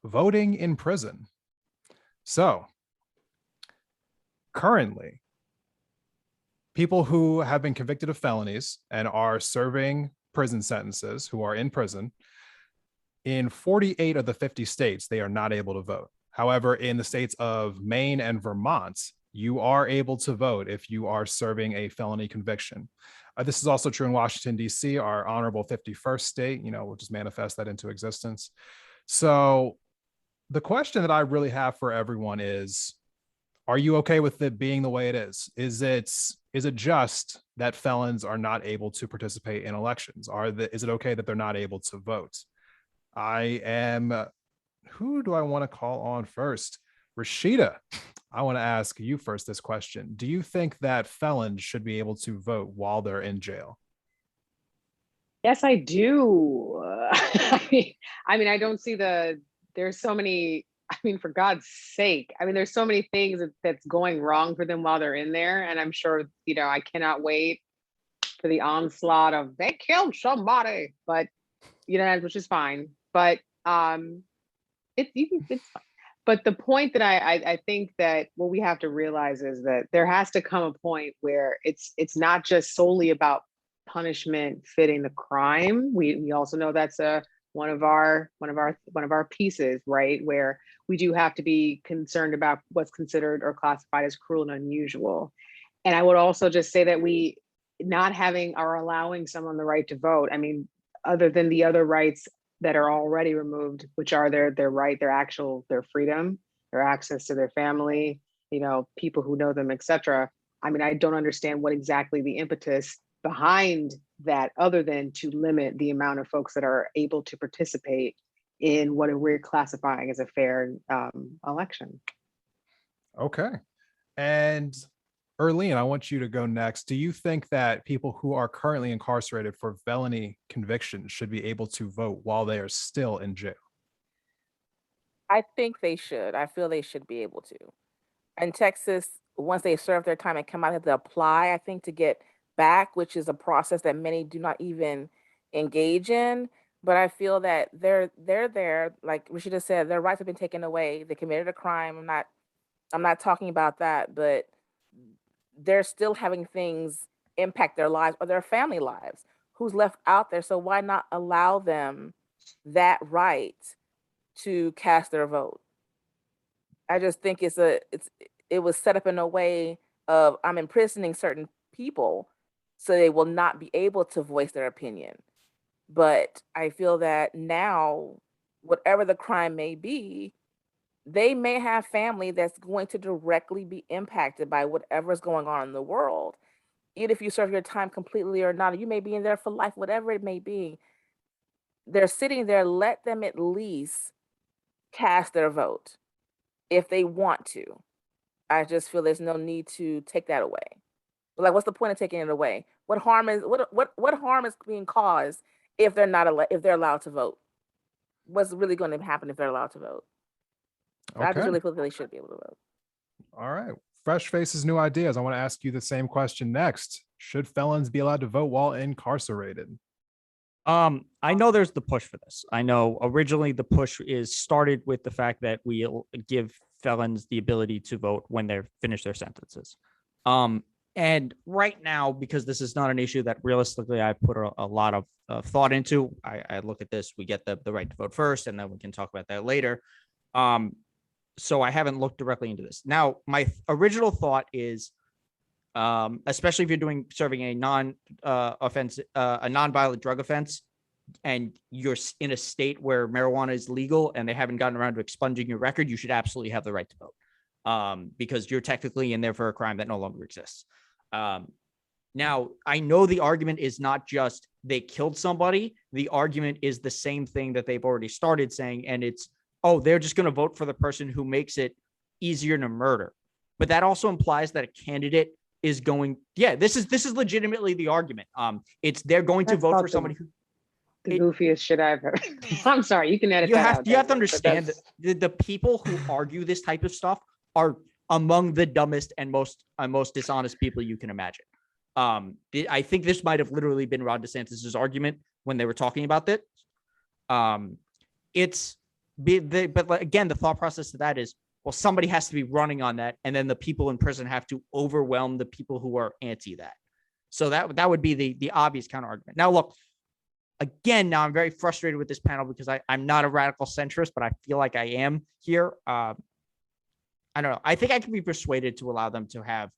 voting in prison. So currently, people who have been convicted of felonies and are serving prison sentences, who are in prison, in 48 of the 50 states, they are not able to vote. However, in the states of Maine and Vermont, you are able to vote if you are serving a felony conviction. This is also true in Washington, D.C., our honorable 51st state. We'll just manifest that into existence. So the question that I really have for everyone is, are you okay with it being the way it is? Is it just that felons are not able to participate in elections? Is it okay that they're not able to vote? Who do I want to call on first? Rashida, I want to ask you first this question. Do you think that felons should be able to vote while they're in jail? Yes, I do. I don't see there's so many, for God's sake, there's so many things that's going wrong for them while they're in there. And I'm sure, I cannot wait for the onslaught of they killed somebody, but which is fine. But it's fine. But the point that I think that what we have to realize is that there has to come a point where it's not just solely about punishment fitting the crime. We also know that's one of our pieces, right? Where we do have to be concerned about what's considered or classified as cruel and unusual. And I would also just say that we not having or allowing someone the right to vote, other than the other rights that are already removed, which are their right, their freedom, their access to their family, people who know them, etc. I don't understand what exactly the impetus behind that, other than to limit the amount of folks that are able to participate in what we're classifying as a fair election. Okay. And Erlene, I want you to go next. Do you think that people who are currently incarcerated for felony convictions should be able to vote while they are still in jail? I think they should. I feel they should be able to. In Texas, once they serve their time and come out, they have to apply, I think, to get back, which is a process that many do not even engage in. But I feel that they're there, like Rashida said, their rights have been taken away. They committed a crime. I'm not talking about that, but they're still having things impact their lives or their family lives. Who's left out there? So why not allow them that right to cast their vote? I just think it was set up in a way of I'm imprisoning certain people so they will not be able to voice their opinion. But I feel that now, whatever the crime may be, they may have family that's going to directly be impacted by whatever's going on in the world. Even if you serve your time completely or not, you may be in there for life, whatever it may be. They're sitting there, let them at least cast their vote if they want to. I just feel there's no need to take that away. Like, what's the point of taking it away? What harm is being caused if if they're allowed to vote? What's really going to happen if they're allowed to vote? So I just really feel that they should be able to vote. All right. Fresh faces, new ideas. I want to ask you the same question next. Should felons be allowed to vote while incarcerated? I know there's the push for this. I know originally the push is started with the fact that we'll give felons the ability to vote when they're finished their sentences. And right now, because this is not an issue that realistically I put a lot of thought into, I look at this, we get the right to vote first, and then we can talk about that later. So I haven't looked directly into this. Now, my original thought is, especially if you're serving a non-violent drug offense, and you're in a state where marijuana is legal and they haven't gotten around to expunging your record, you should absolutely have the right to vote, because you're technically in there for a crime that no longer exists. Now, I know the argument is not just they killed somebody. The argument is the same thing that they've already started saying, and it's, oh, they're just going to vote for the person who makes it easier to murder. But that also implies that a candidate is going, this is legitimately the argument. They're going to vote for somebody who the goofiest shit I've heard. I'm sorry, you can edit that out. You have to understand that the people who argue this type of stuff are among the dumbest and most dishonest people you can imagine. I think this might have literally been Ron DeSantis's argument when they were talking about that. but like, again, the thought process of that is, well, somebody has to be running on that, and then the people in prison have to overwhelm the people who are anti that. So that would be the obvious counter argument. Now, look, again, now I'm very frustrated with this panel because I'm not a radical centrist, but I feel like I am here. I don't know. I think I can be persuaded to allow them to have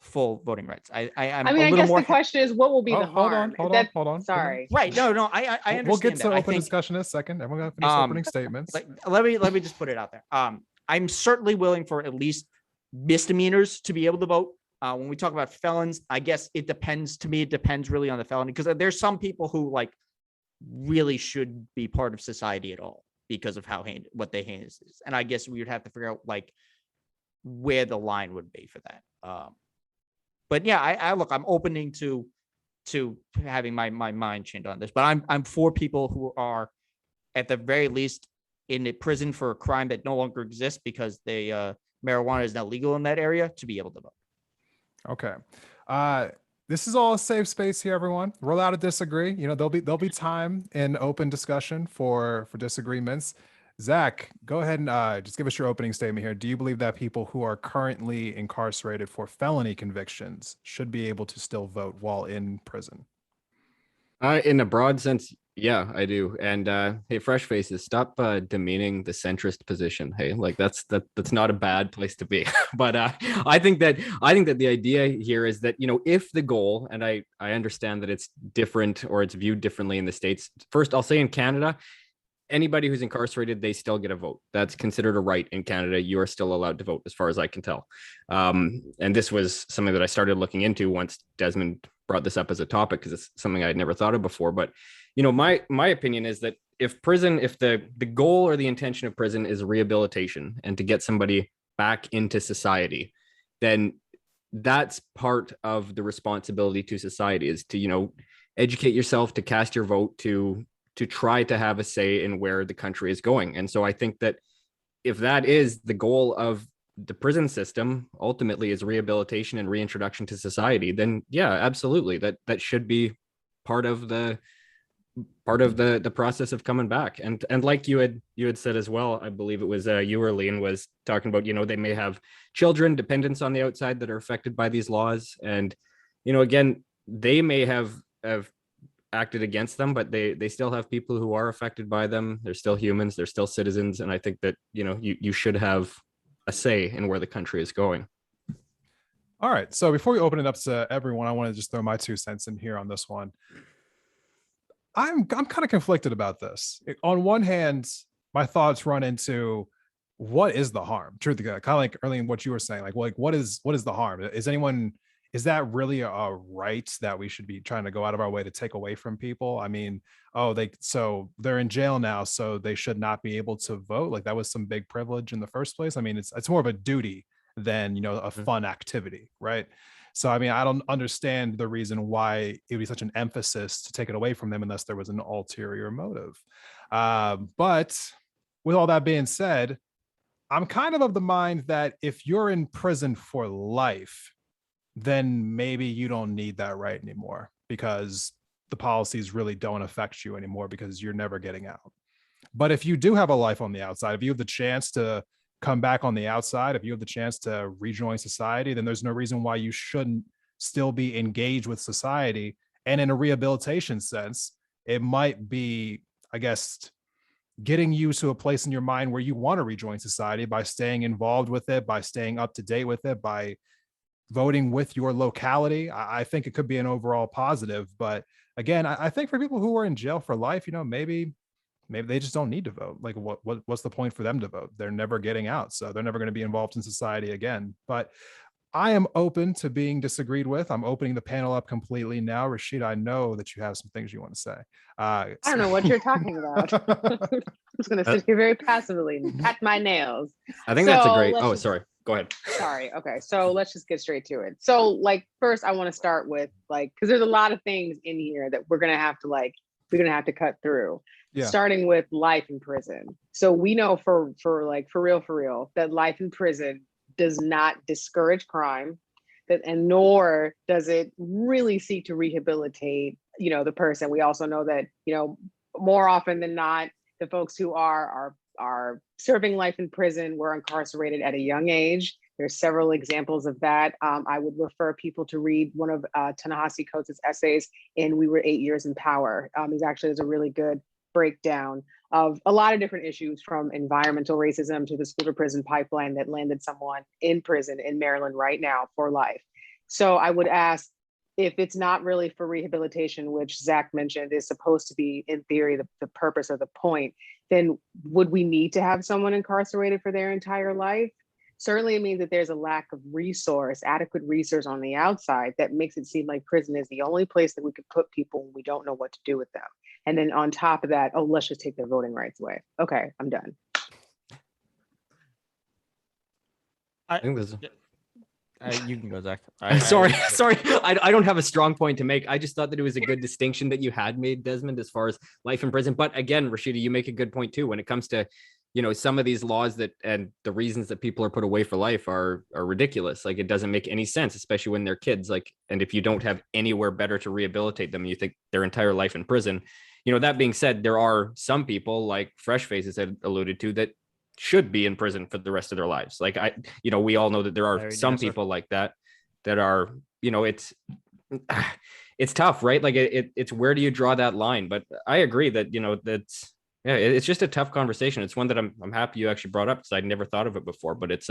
full voting rights. I'm I mean, a I little guess more the question is, what will be Oh, the hold on, harm? hold on, hold on. Sorry. right. No, I understand. We'll get to that. I open think, discussion in a second. Everyone got to finish opening statements. like, let me just put it out there. I'm certainly willing for at least misdemeanors to be able to vote. When we talk about felons, I guess it depends. To me, it depends really on the felony, because there's some people who like really should be part of society at all because of what they heinous is, and I guess we would have to figure out like where the line would be for that. But yeah, I look, I'm opening to having my mind changed on this, but I'm for people who are at the very least in a prison for a crime that no longer exists because marijuana is now legal in that area to be able to vote. Okay. This is all a safe space here, everyone. We're allowed to disagree. You know, there'll be time in open discussion for disagreements. Zach, go ahead and just give us your opening statement here. Do you believe that people who are currently incarcerated for felony convictions should be able to still vote while in prison? In a broad sense, yeah, I do. And hey, fresh faces, stop demeaning the centrist position. Hey, like that's not a bad place to be. But I think that the idea here is that, you know, if the goal, and I understand that it's different or it's viewed differently in the States. First, I'll say in Canada, anybody who's incarcerated, they still get a vote. That's considered a right in Canada. You are still allowed to vote, as far as I can tell. And this was something that I started looking into once Desmond brought this up as a topic, because it's something I had never thought of before. But, you know, my opinion is that if the goal or the intention of prison is rehabilitation and to get somebody back into society, then that's part of the responsibility to society, is to, you know, educate yourself, to cast your vote, to try to have a say in where the country is going. And so I think that if that is the goal of the prison system, ultimately is rehabilitation and reintroduction to society, then yeah, absolutely, that should be part of the process of coming back. And like you had said as well, I believe it was you, Arlene, was talking about, you know, they may have children, dependents on the outside that are affected by these laws. And, you know, again, they may have acted against them, but they still have people who are affected by them. They're still humans, they're still citizens. And I think that, you know, you should have a say in where the country is going. All right. So before we open it up to everyone, I want to just throw my 2 cents in here on this one. I'm kind of conflicted about this. On one hand, my thoughts run into what is the harm? Truth, kind of like earlier what you were saying, like what is the harm? Is that really a right that we should be trying to go out of our way to take away from people? I mean, so they're in jail now, so they should not be able to vote. Like that was some big privilege in the first place. I mean, it's more of a duty than, you know, a fun activity, right? So, I mean, I don't understand the reason why it would be such an emphasis to take it away from them unless there was an ulterior motive. But with all that being said, I'm kind of the mind that if you're in prison for life, then maybe you don't need that right anymore, because the policies really don't affect you anymore because you're never getting out. But if you do have a life on the outside, if you have the chance to come back on the outside, if you have the chance to rejoin society, then there's no reason why you shouldn't still be engaged with society. And in a rehabilitation sense, it might be, I guess, getting you to a place in your mind where you want to rejoin society by staying involved with it, by staying up to date with it, by voting with your locality. I think it could be an overall positive. But again, I think for people who are in jail for life, you know, maybe they just don't need to vote. Like what's the point for them to vote? They're never getting out, so they're never going to be involved in society again. But I am open to being disagreed with. I'm opening the panel up completely now. Rashid, I know that you have some things you want to say. I don't know what you're talking about. I'm just going to sit here very passively and pat my nails. I think that's a So great. let's Oh, just- sorry. Go ahead. Sorry. Okay. So let's just get straight to it. So like, first I want to start with like, cause there's a lot of things in here that we're going to have to cut through. Yeah. Starting with life in prison. So we know for real, that life in prison does not discourage crime, and nor does it really seek to rehabilitate, you know, the person. We also know that, you know, more often than not, the folks who are are serving life in prison were incarcerated at a young age. There's several examples of that. I would refer people to read one of Ta-Nehisi Coates' essays in We Were 8 Years in Power. He's actually does a really good breakdown of a lot of different issues, from environmental racism to the school to prison pipeline that landed someone in prison in Maryland right now for life. So I would ask, if it's not really for rehabilitation, which Zach mentioned is supposed to be, in theory, the purpose or the point, then would we need to have someone incarcerated for their entire life? Certainly it means that there's a lack of adequate resource on the outside that makes it seem like prison is the only place that we could put people when we don't know what to do with them. And then on top of that, oh, let's just take their voting rights away. Okay, I'm done. I think this. You can go, Zach. Sorry. I don't have a strong point to make. I just thought that it was a good distinction that you had made, Desmond, as far as life in prison. But again, Rashida, you make a good point too when it comes to, some of these laws that and the reasons that people are put away for life are ridiculous. Like, it doesn't make any sense, especially when they're kids. Like, and if you don't have anywhere better to rehabilitate them, you think their entire life in prison. That being said, there are some people, like Fresh Faces had alluded to, that should be in prison for the rest of their lives. Like, we all know that there are some people like that are, it's tough, right? Like it's where do you draw that line? But I agree that, it's just a tough conversation. It's one that I'm happy you actually brought up, because I'd never thought of it before, but it's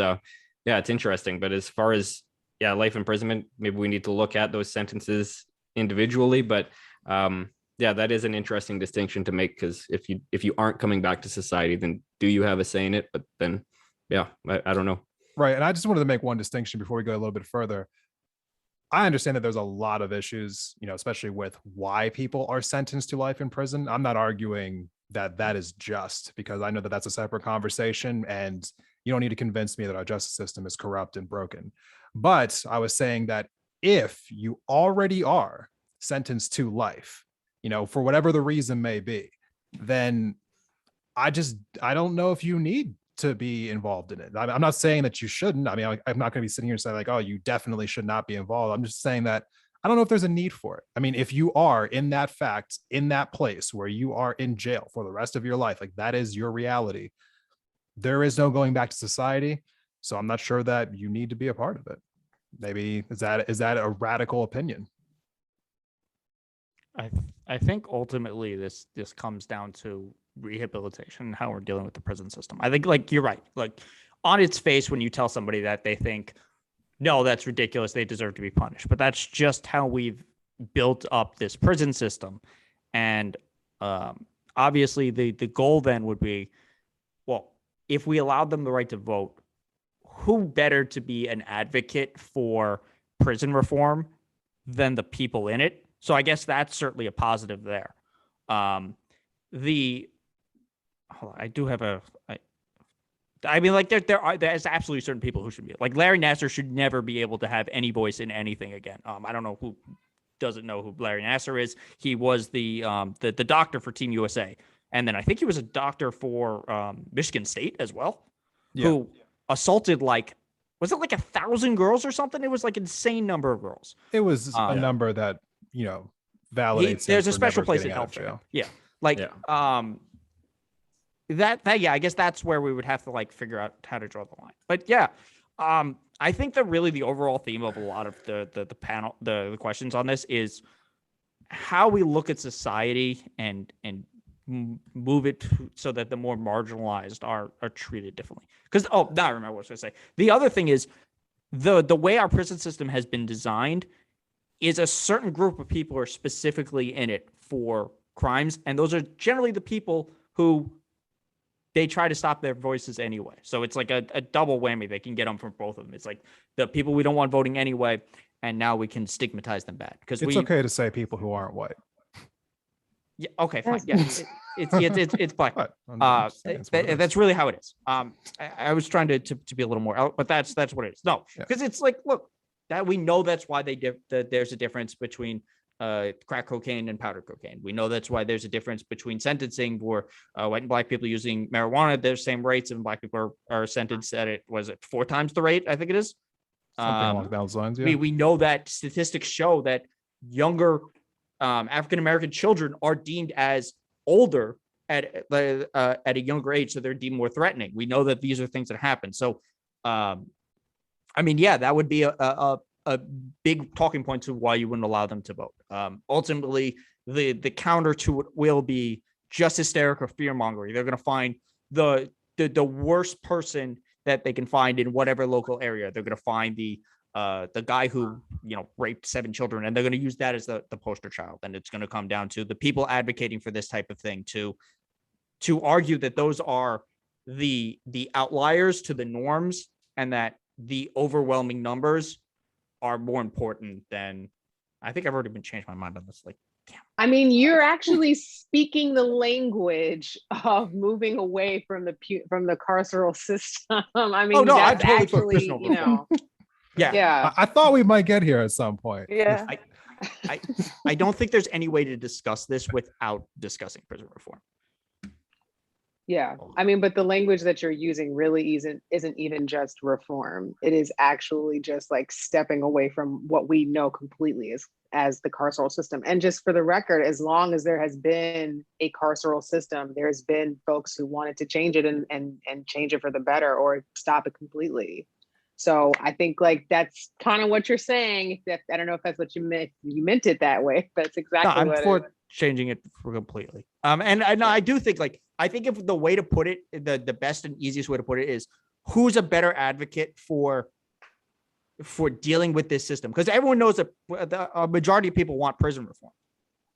it's interesting. But as far as life imprisonment, maybe we need to look at those sentences individually, but that is an interesting distinction to make, because if you aren't coming back to society, then do you have a say in it? But then, I don't know. Right. And I just wanted to make one distinction before we go a little bit further. I understand that there's a lot of issues, especially with why people are sentenced to life in prison. I'm not arguing that is just, because I know that that's a separate conversation, and you don't need to convince me that our justice system is corrupt and broken. But I was saying that if you already are sentenced to life, for whatever the reason may be, then I don't know if you need to be involved in it. I'm not saying that you shouldn't. I mean, I'm not going to be sitting here and saying like, oh, you definitely should not be involved. I'm just saying that I don't know if there's a need for it. I mean, if you are in that place where you are in jail for the rest of your life, like that is your reality, there is no going back to society. So I'm not sure that you need to be a part of it. Maybe is that a radical opinion? I think ultimately this comes down to rehabilitation and how we're dealing with the prison system. I think, like, you're right. Like, on its face, when you tell somebody that, they think, no, that's ridiculous, they deserve to be punished. But that's just how we've built up this prison system. And obviously the goal then would be, well, if we allowed them the right to vote, who better to be an advocate for prison reform than the people in it? So I guess that's certainly a positive there. There's absolutely certain people who should be, like, Larry Nassar should never be able to have any voice in anything again. I don't know who doesn't know who Larry Nassar is. He was the doctor for Team USA, and then I think he was a doctor for Michigan State as well, who assaulted was it like 1,000 girls or something? It was like insane number of girls. It was a number that validates. There's a special place in hell for him. Yeah, I guess that's where we would have to figure out how to draw the line. But I think that really the overall theme of a lot of the panel, the questions on this, is how we look at society and move it so that the more marginalized are treated differently. Because now I remember what I was going to say. The other thing is the way our prison system has been designed is a certain group of people are specifically in it for crimes, and those are generally the people who they try to stop their voices anyway. So it's like a double whammy. They can get them from both of them. It's like the people we don't want voting anyway, and now we can stigmatize them bad. Because it's okay to say people who aren't white. Yeah. Okay. Fine. Yeah. It's black. That's really how it is. I was trying to be a little more out, but that's what it is. No, because it's like, look, that we know that's why there's a difference between crack cocaine and powder cocaine. We know that's why there's a difference between sentencing for white and black people using marijuana. There's same rates, and black people are sentenced at it 4 times the rate, I think it is. Something along those lines. Yeah. We know that statistics show that younger African-American children are deemed as older at a younger age, so they're deemed more threatening. We know that these are things that happen. So, I mean, yeah, that would be a big talking point to why you wouldn't allow them to vote. Ultimately, the counter to it will be just hysteric or fear mongering. They're going to find the worst person that they can find in whatever local area. They're going to find the guy who, you know, raped 7 children, and they're going to use that as the poster child. And it's going to come down to the people advocating for this type of thing to argue that those are the outliers to the norms, and that the overwhelming numbers are more important than. I think I've already been changed my mind on this. Like, damn. I mean, you're actually speaking the language of moving away from the carceral system. I mean, no, I'm that's totally for actually, personal you know, Yeah. yeah. I thought we might get here at some point. Yeah. I don't think there's any way to discuss this without discussing prison reform. Yeah, I mean, but the language that you're using really isn't even just reform. It is actually just like stepping away from what we know completely as the carceral system. And just for the record, as long as there has been a carceral system, there's been folks who wanted to change it and change it for the better or stop it completely. So I think like that's kind of what you're saying. That I don't know if that's what you meant. You meant it that way. That's exactly I'm what for it is. changing it for completely. And I do think, like, I think if the way to put it, the best and easiest way to put it is, who's a better advocate for dealing with this system? Because everyone knows that a majority of people want prison reform.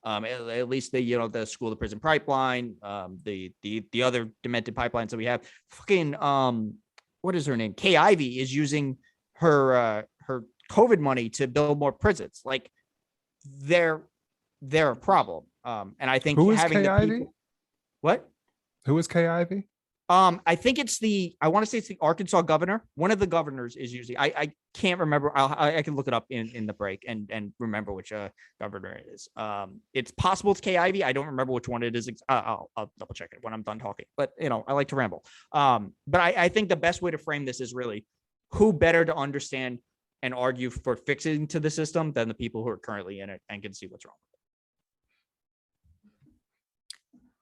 At least the school to prison pipeline, the other demented pipelines that we have. Fucking what is her name? Kay Ivey is using her COVID money to build more prisons. Like, they're a problem. And I think Who is having Kay the Ivey? people. What? Who is Kay Ivey? I think I want to say it's the Arkansas governor. One of the governors is usually, I can't remember. I can look it up in the break and remember which governor it is. It's possible it's Kay Ivey. I don't remember which one it is. I'll double check it when I'm done talking, but I like to ramble. But I think the best way to frame this is really, who better to understand and argue for fixing to the system than the people who are currently in it and can see what's wrong.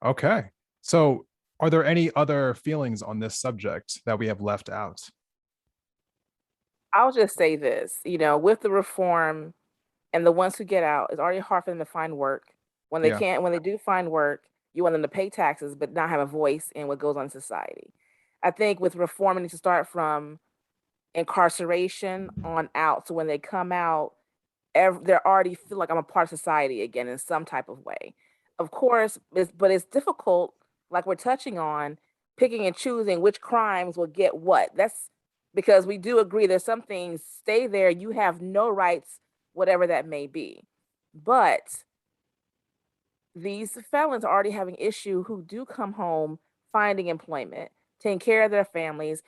Okay. So are there any other feelings on this subject that we have left out? I'll just say this, with the reform and the ones who get out, it's already hard for them to find work. When they Yeah. when they do find work, you want them to pay taxes, but not have a voice in what goes on in society. I think with reform, it needs to start from incarceration on out. So when they come out, they already feel like I'm a part of society again in some type of way. Of course, but it's difficult, like we're touching on, picking and choosing which crimes will get what. That's because we do agree there's some things stay there, you have no rights, whatever that may be. But these felons are already having issue who do come home, finding employment, taking care of their families.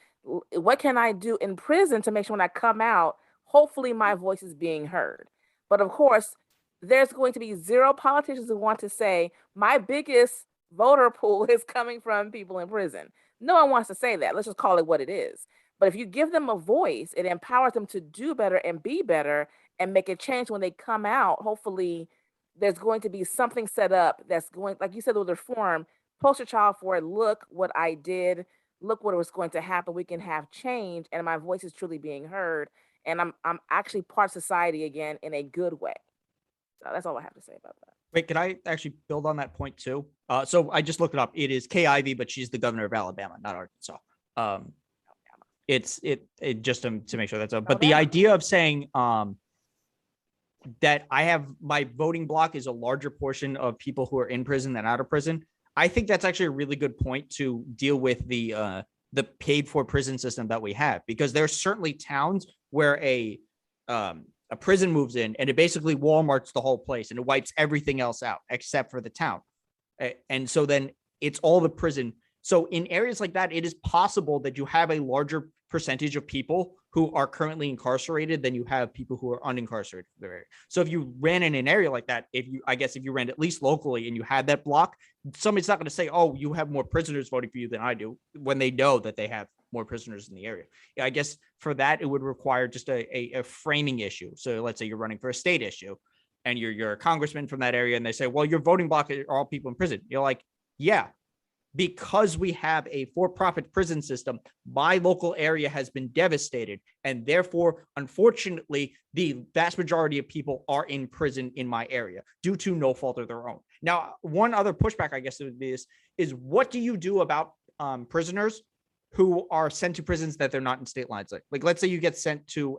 What can I do in prison to make sure when I come out, hopefully my voice is being heard? But of course, there's going to be zero politicians who want to say, my biggest voter pool is coming from people in prison. No one wants to say that. Let's just call it what it is. But if you give them a voice, it empowers them to do better and be better and make a change when they come out. Hopefully, there's going to be something set up that's going, like you said, with reform, poster child for it. Look what I did. Look what was going to happen. We can have change, and my voice is truly being heard. And I'm actually part of society again in a good way. So that's all I have to say about that. Wait, can I actually build on that point too? So I just looked it up. It is Kay Ivey, but she's the governor of Alabama, not Arkansas. It's just to make sure that's but the idea of saying that I have my voting block is a larger portion of people who are in prison than out of prison. I think that's actually a really good point to deal with the paid for prison system that we have, because there's certainly towns where a prison moves in and it basically Walmarts the whole place and it wipes everything else out except for the town. And so then it's all the prison. So in areas like that, it is possible that you have a larger percentage of people who are currently incarcerated than you have people who are unincarcerated. So if you ran in an area like that, if you ran at least locally and you had that block, somebody's not going to say, oh, you have more prisoners voting for you than I do, when they know that they have more prisoners in the area. I guess for that, it would require just a framing issue. So let's say you're running for a state issue and you're a congressman from that area and they say, well, your voting block are all people in prison. You're like, yeah, because we have a for-profit prison system, my local area has been devastated. And therefore, unfortunately, the vast majority of people are in prison in my area due to no fault of their own. Now, one other pushback, I guess it would be is what do you do about prisoners who are sent to prisons that they're not in state lines? Like let's say you get sent to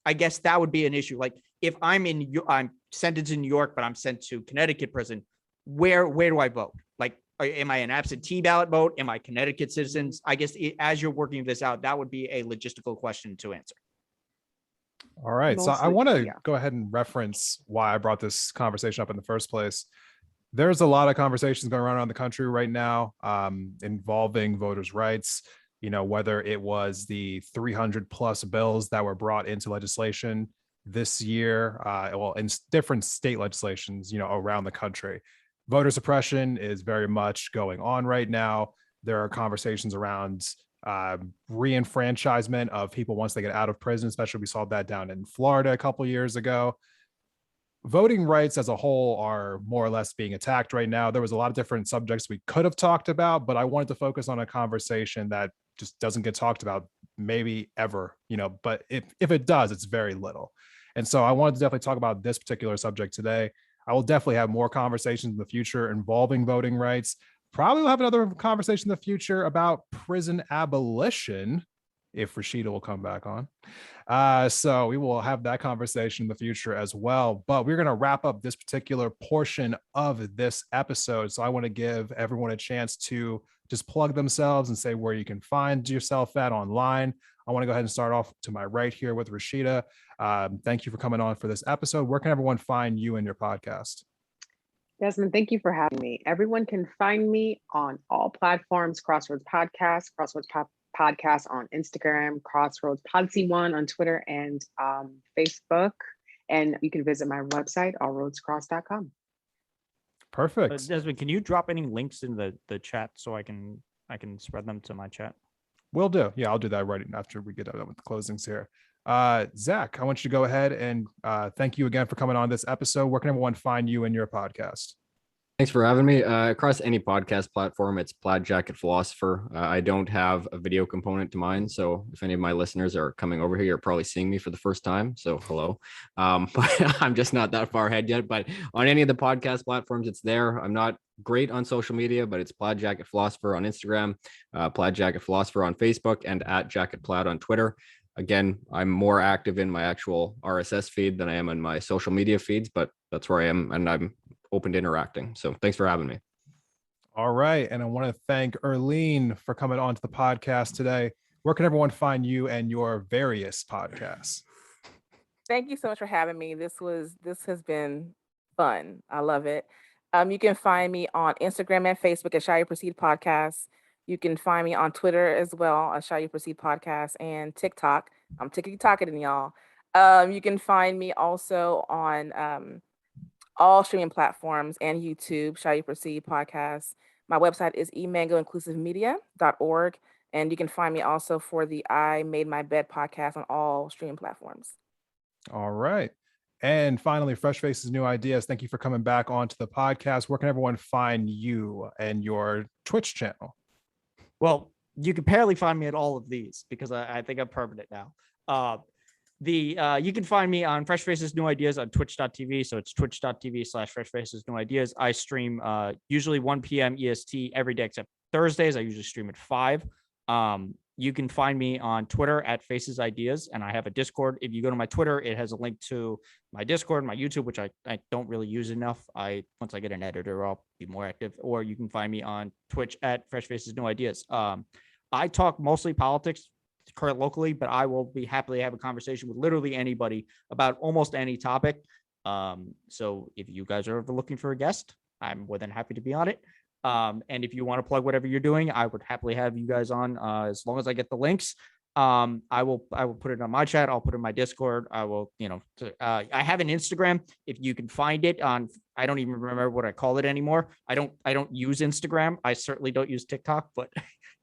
I guess that would be an issue. Like if I'm sentenced in New York, but I'm sent to Connecticut prison, where do I vote? Like, am I an absentee ballot vote? Am I Connecticut citizens? I guess as you're working this out, that would be a logistical question to answer. All right. So I Mostly, want to yeah. go ahead and reference why I brought this conversation up in the first place. There's a lot of conversations going around the country right now involving voters' rights, whether it was the 300 plus bills that were brought into legislation this year, in different state legislations, around the country. Voter suppression is very much going on right now. There are conversations around re-enfranchisement of people once they get out of prison, especially we saw that down in Florida a couple years ago. Voting rights as a whole are more or less being attacked right now. There was a lot of different subjects we could have talked about, but I wanted to focus on a conversation that just doesn't get talked about maybe ever, but if it does, it's very little. And so I wanted to definitely talk about this particular subject today. I will definitely have more conversations in the future involving voting rights. Probably we'll have another conversation in the future about prison abolition, if Rashida will come back on. So we will have that conversation in the future as well. But we're going to wrap up this particular portion of this episode. So I want to give everyone a chance to just plug themselves and say where you can find yourself at online. I want to go ahead and start off to my right here with Rashida. Thank you for coming on for this episode. Where can everyone find you and your podcast? Desmond, thank you for having me. Everyone can find me on all platforms, Crossroads Podcast on Instagram, Crossroads Podsy1 on Twitter and Facebook. And you can visit my website, allroadscross.com. Perfect. Desmond, can you drop any links in the chat so I can spread them to my chat? Will do. Yeah, I'll do that right after we get done with the closings here. Zach, I want you to go ahead and thank you again for coming on this episode. Where can everyone find you and your podcast? Thanks for having me. Across any podcast platform, it's Plaid Jacket Philosopher. I don't have a video component to mine, so if any of my listeners are coming over here, you're probably seeing me for the first time. So hello, but I'm just not that far ahead yet. But on any of the podcast platforms, it's there. I'm not great on social media, but it's Plaid Jacket Philosopher on Instagram, Plaid Jacket Philosopher on Facebook, and @JacketPlaid on Twitter. Again, I'm more active in my actual RSS feed than I am in my social media feeds, but that's where I am, and I'm open to interacting. So thanks for having me. All right. And I want to thank Erlene for coming on to the podcast today. Where can everyone find you and your various podcasts? Thank you so much for having me. This has been fun. I love it. You can find me on Instagram and Facebook at Shall You Proceed Podcast. You can find me on Twitter as well at Shall You Proceed Podcast and TikTok. I'm TikToking y'all. You can find me also on all streaming platforms and YouTube, Shall You Proceed Podcast. My website is emangoinclusivemedia.org. And you can find me also for the I Made My Bed podcast on all streaming platforms. All right. And finally, Fresh Faces, New Ideas. Thank you for coming back onto the podcast. Where can everyone find you and your Twitch channel? Well, you can barely find me at all of these because I think I'm permanent now. You can find me on Fresh Faces New Ideas on twitch.tv. So it's twitch.tv/Fresh Faces New Ideas. I stream usually 1 p.m. EST every day except Thursdays. I usually stream at 5. You can find me on Twitter at Faces Ideas, and I have a Discord. If you go to my Twitter, it has a link to my Discord, my YouTube, which I don't really use enough. Once I get an editor, I'll be more active. Or you can find me on Twitch at Fresh Faces New Ideas. I talk mostly politics current locally, but I will be happily have a conversation with literally anybody about almost any topic. So if you guys are ever looking for a guest, I'm more than happy to be on it. And if you want to plug whatever you're doing, I would happily have you guys on as long as I get the links. I will put it on my chat. I'll put it in my Discord. I will, I have an Instagram. If you can find it on, I don't even remember what I call it anymore. I don't use Instagram. I certainly don't use TikTok, but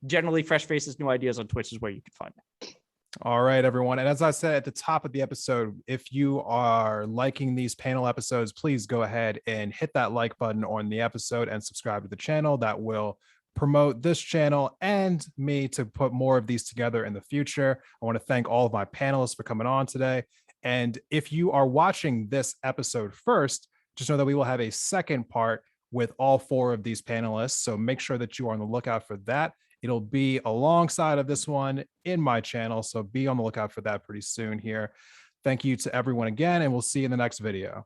generally Fresh Faces New Ideas on Twitch is where you can find it. All right, everyone. And as I said at the top of the episode, if you are liking these panel episodes, please go ahead and hit that like button on the episode and subscribe to the channel. That will promote this channel and me to put more of these together in the future. I want to thank all of my panelists for coming on today. And if you are watching this episode first, just know that we will have a second part with all 4 of these panelists. So make sure that you are on the lookout for that. It'll be alongside of this one in my channel. So be on the lookout for that pretty soon here. Thank you to everyone again, and we'll see you in the next video.